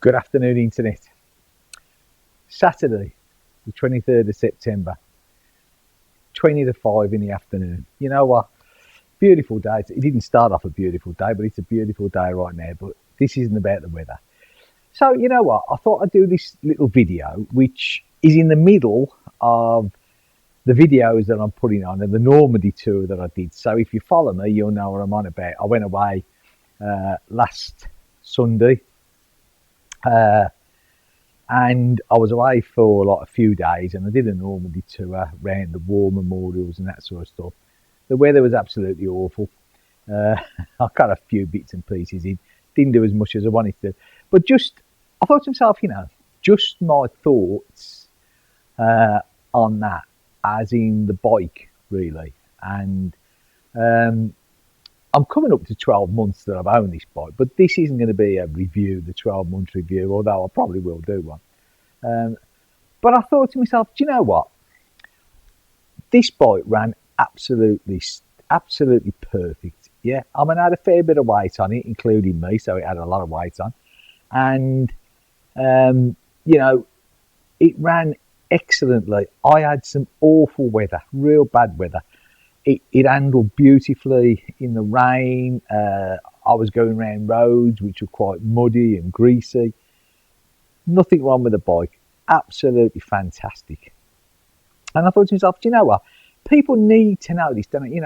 Good afternoon, Internet. Saturday, the 23rd of September, 20 to 5 in the afternoon. You know what? Beautiful day. It didn't start off a beautiful day, but it's a beautiful day right now. But this isn't about the weather. So, you know what? I thought I'd do this little video, which is in the middle of the videos that I'm putting on and the Normandy tour that I did. So, if you follow me, you'll know what I'm on about. I went away last Sunday. And I was away for like a few days, and I did a Normandy tour around the war memorials and that sort of stuff. The weather was absolutely awful. I got a few bits and pieces in, didn't do as much as I wanted to, but just I thought to myself, just my thoughts on that, as in the bike, really. And I'm coming up to 12 months that I've owned this bike, but this isn't going to be a review, the 12-month review, although I probably will do one. But I thought to myself, do you know what? This bike ran absolutely perfect. Yeah, I mean, I had a fair bit of weight on it, including me, so it had a lot of weight on. And, it ran excellently. I had some awful weather, real bad weather. It handled beautifully in the rain. I was going around roads which were quite muddy and greasy. Nothing wrong with the bike. Absolutely fantastic. And I thought to myself, do you know what? People need to know this, don't they?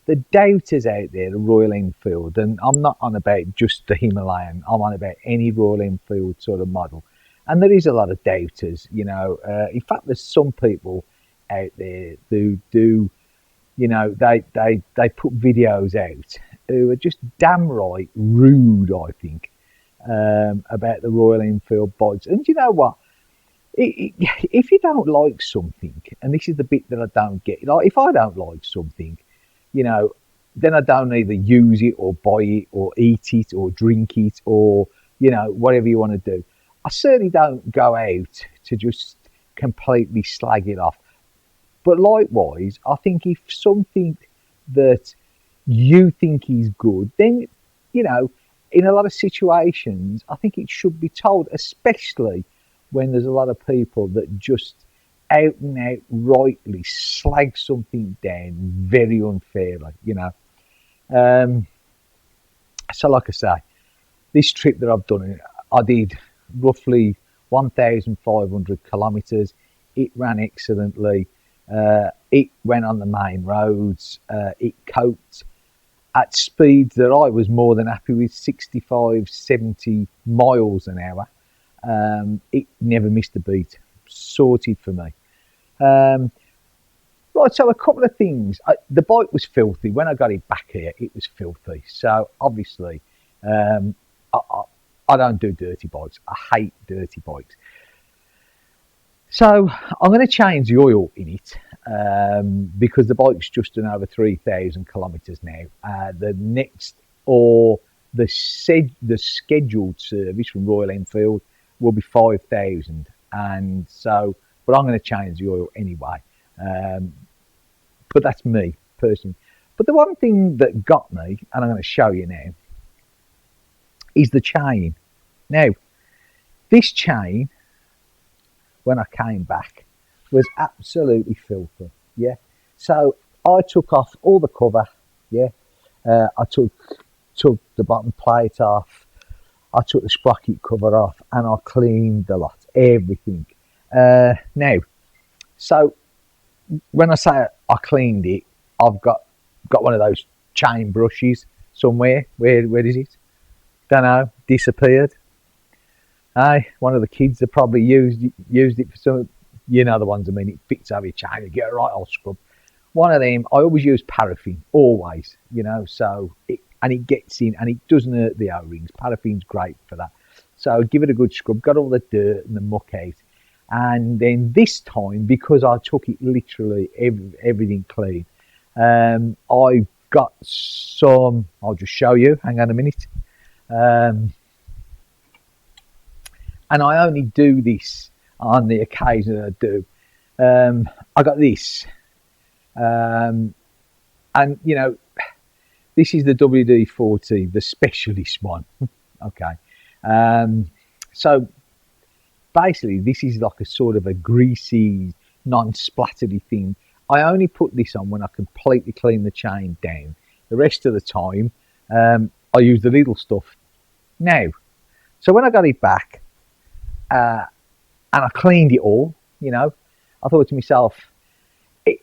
The doubters out there, the Royal Enfield, and I'm not on about just the Himalayan. I'm on about any Royal Enfield sort of model. And there is a lot of doubters, In fact, there's some people out there who do... they put videos out who are just damn right rude, I think, about the Royal Enfield bikes. And you know what? If you don't like something, and this is the bit that I don't get, like if I don't like something, then I don't either use it or buy it or eat it or drink it or, whatever you want to do. I certainly don't go out to just completely slag it off. But likewise, I think if something that you think is good, then, in a lot of situations, I think it should be told, especially when there's a lot of people that just out and out rightly slag something down very unfairly, So like I say, this trip that I've done, I did roughly 1,500 kilometres. It ran excellently. It went on the main roads. It coped at speeds that I was more than happy with, 65, 70 miles an hour. It never missed a beat. Sorted for me. Right, so a couple of things. The bike was filthy. When I got it back here, it was filthy. So obviously, I don't do dirty bikes. I hate dirty bikes. So I'm going to change the oil in it because the bike's just done over 3,000 kilometres now. The next or the scheduled service from Royal Enfield will be 5,000, and so. But I'm going to change the oil anyway. But that's me personally. But the one thing that got me, and I'm going to show you now, is the chain. Now, this chain, when I came back, was absolutely filthy. Yeah. So I took off all the cover. Yeah. I took the bottom plate off. I took the sprocket cover off, and I cleaned the lot, everything. Now, so when I say I cleaned it, I've got one of those chain brushes somewhere. Where is it? Don't know. Disappeared. One of the kids that probably used it for some, the ones I mean. It fits over your chain. You get a right old scrub. One of them. I always use paraffin, always. So it gets in and it doesn't hurt the O-rings. Paraffin's great for that. So give it a good scrub. Got all the dirt and the muck out. And then this time, because I took it literally everything clean, I got some. I'll just show you. Hang on a minute. And I only do this on the occasion that I do. I got this, and this is the WD-40, the specialist one. Okay, So basically, this is like a sort of a greasy, non-splattery thing. I only put this on when I completely clean the chain down. The rest of the time, I use the little stuff. Now, so when I got it back and I cleaned it all, I thought to myself, it,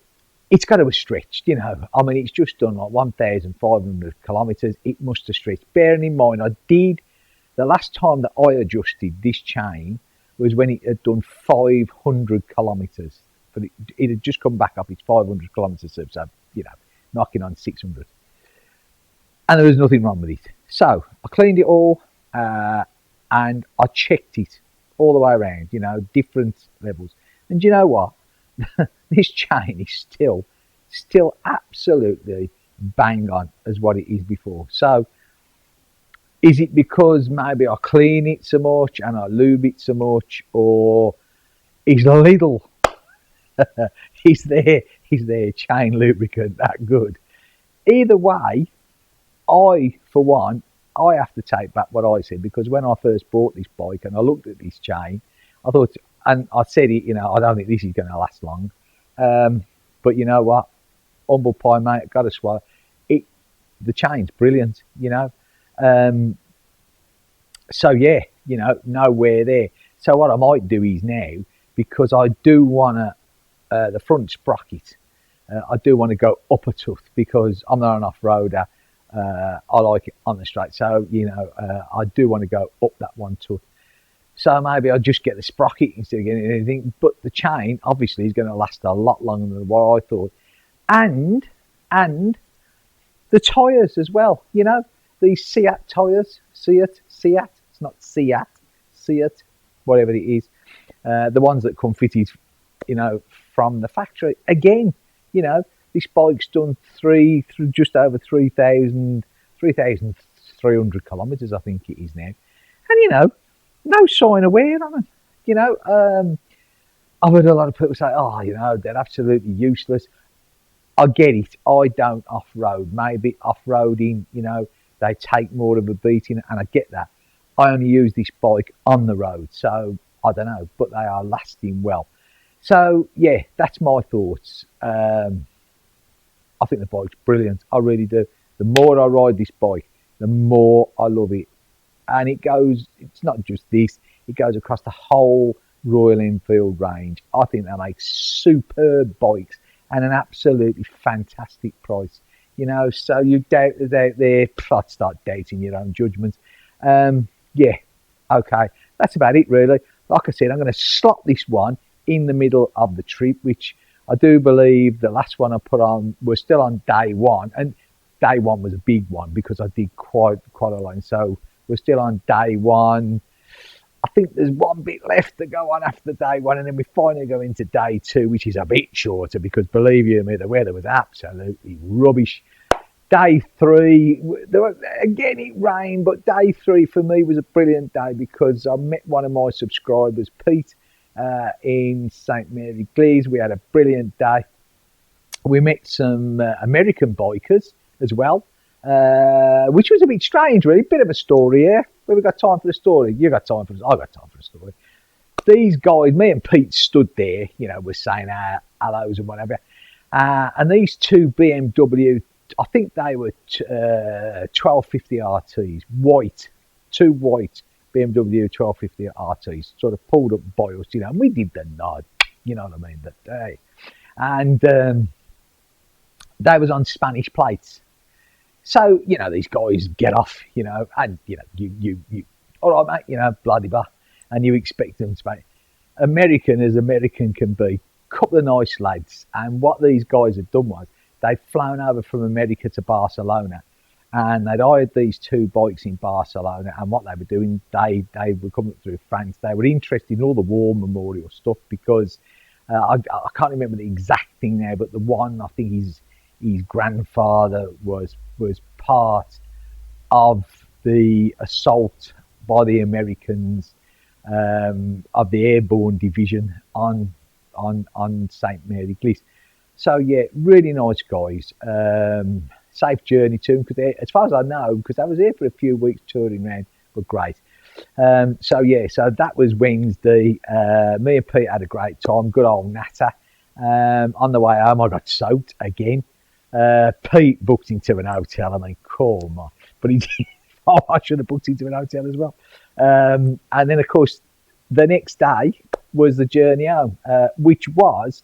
it's got to have stretched. I mean, it's just done like 1,500 kilometres. It must have stretched. Bearing in mind, the last time that I adjusted this chain was when it had done 500 kilometres. But it had just come back up its 500 kilometres, so, knocking on 600. And there was nothing wrong with it. So I cleaned it all and I checked it all the way around, different levels. And you know what? This chain is still absolutely bang on as what it is before. So is it because maybe I clean it so much and I lube it so much, or is little is their chain lubricant that good? Either way, for one, I have to take back what I said, because when I first bought this bike and I looked at this chain, I thought, and I said it, I don't think this is going to last long. But you know what? Humble pie, mate, got to swallow it. The chain's brilliant, So yeah, nowhere there. So what I might do is now, because I do want to, the front sprocket, I do want to go up a tooth, because I'm not an off-roader. I like it on the straight. So, I do want to go up that one tooth. So maybe I'll just get the sprocket instead of getting anything. But the chain, obviously, is going to last a lot longer than what I thought. And the tyres as well. These Seat tyres. Seat. It's not Seat, whatever it is. The ones that come fitted, from the factory. Again, this bike's done just over 3,300 kilometres, I think it is now. And, no sign of wear on them. I've heard a lot of people say, they're absolutely useless. I get it. I don't off-road. Maybe off-roading, they take more of a beating, and I get that. I only use this bike on the road, so I don't know, but they are lasting well. So, yeah, that's my thoughts. I think the bike's brilliant. I really do. The more I ride this bike, the more I love it. And it's not just this, it goes across the whole Royal Enfield range. I think they make superb bikes and an absolutely fantastic price. So you doubters out there, I'd start doubting your own judgments. Yeah, okay, that's about it really. Like I said, I'm going to slot this one in the middle of the trip, which I do believe the last one I put on was still on day one, and day one was a big one because I did quite a lot. So we're still on day one. I think there's one bit left to go on after day one, and then we finally go into day two, which is a bit shorter because, believe you me, the weather was absolutely rubbish. Day three, again it rained, but day three for me was a brilliant day because I met one of my subscribers, Pete, in St. Mary Glees. We had a brilliant day. We met some American bikers as well, which was a bit strange, really. Bit of a story here. We've got time for the story. You got time for the I got time for the story. These guys, me and Pete stood there, we're saying hellos and whatever. And these two BMW, I think they were 1250 RTs, two white BMW 1250 RTs, sort of pulled up by us, and we did the nod, you know what I mean, that day. And they was on Spanish plates. So, these guys get off, and, you all right, mate, bloody blah, and you expect them to be American as American can be. Couple of nice lads. And what these guys had done was they'd flown over from America to Barcelona, and they'd hired these two bikes in Barcelona. And what they were doing, they were coming through France. They were interested in all the war memorial stuff because I can't remember the exact thing now, but the one, I think his grandfather was part of the assault by the Americans of the airborne division on St. Mary Glees. So yeah, really nice guys. Safe journey to them, because as far as I know, because I was here for a few weeks touring around, but great. So yeah, so that was Wednesday. Me and Pete had a great time. Good old natter. On the way home, I got soaked again. Pete booked into an hotel. I mean, come on, but he did. Oh, I should have booked into an hotel as well. And then, of course, the next day was the journey home, which was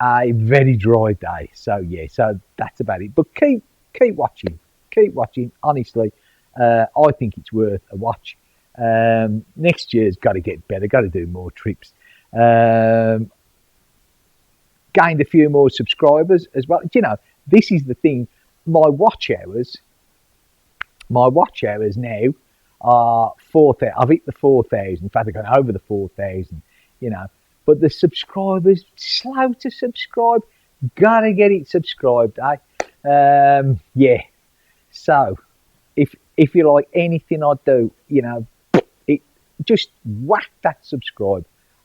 a very dry day. So yeah, so that's about it. But keep watching. Honestly, I think it's worth a watch. Next year's got to get better. Got to do more trips. Um, Gained a few more subscribers as well. You know, this is the thing. My watch hours, my watch hours now are 4,000. I've hit the 4,000. In fact, I've gone over the 4,000. You know, but the subscribers slow to subscribe. Gotta get it subscribed, eh? Yeah. So if you like anything I do, you know, it just whack that subscribe.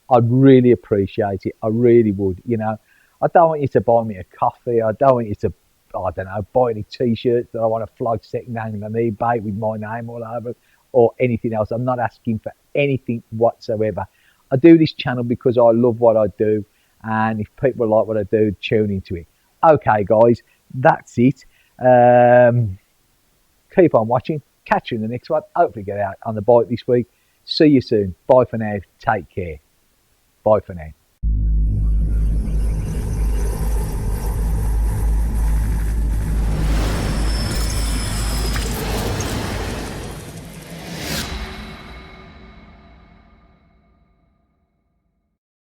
I'd really appreciate it. I really would. You know, I don't want you to buy me a coffee. I don't want you to, I don't know, buy any t-shirts that I want to flog second hand on eBay with my name all over, or anything else. I'm not asking for anything whatsoever. I do this channel because I love what I do, and if people like what I do, tune into it. Okay, guys, that's it. Keep on watching. Catch you in the next one. Hopefully get out on the bike this week. See you soon. Bye for now. Take care. Bye for now.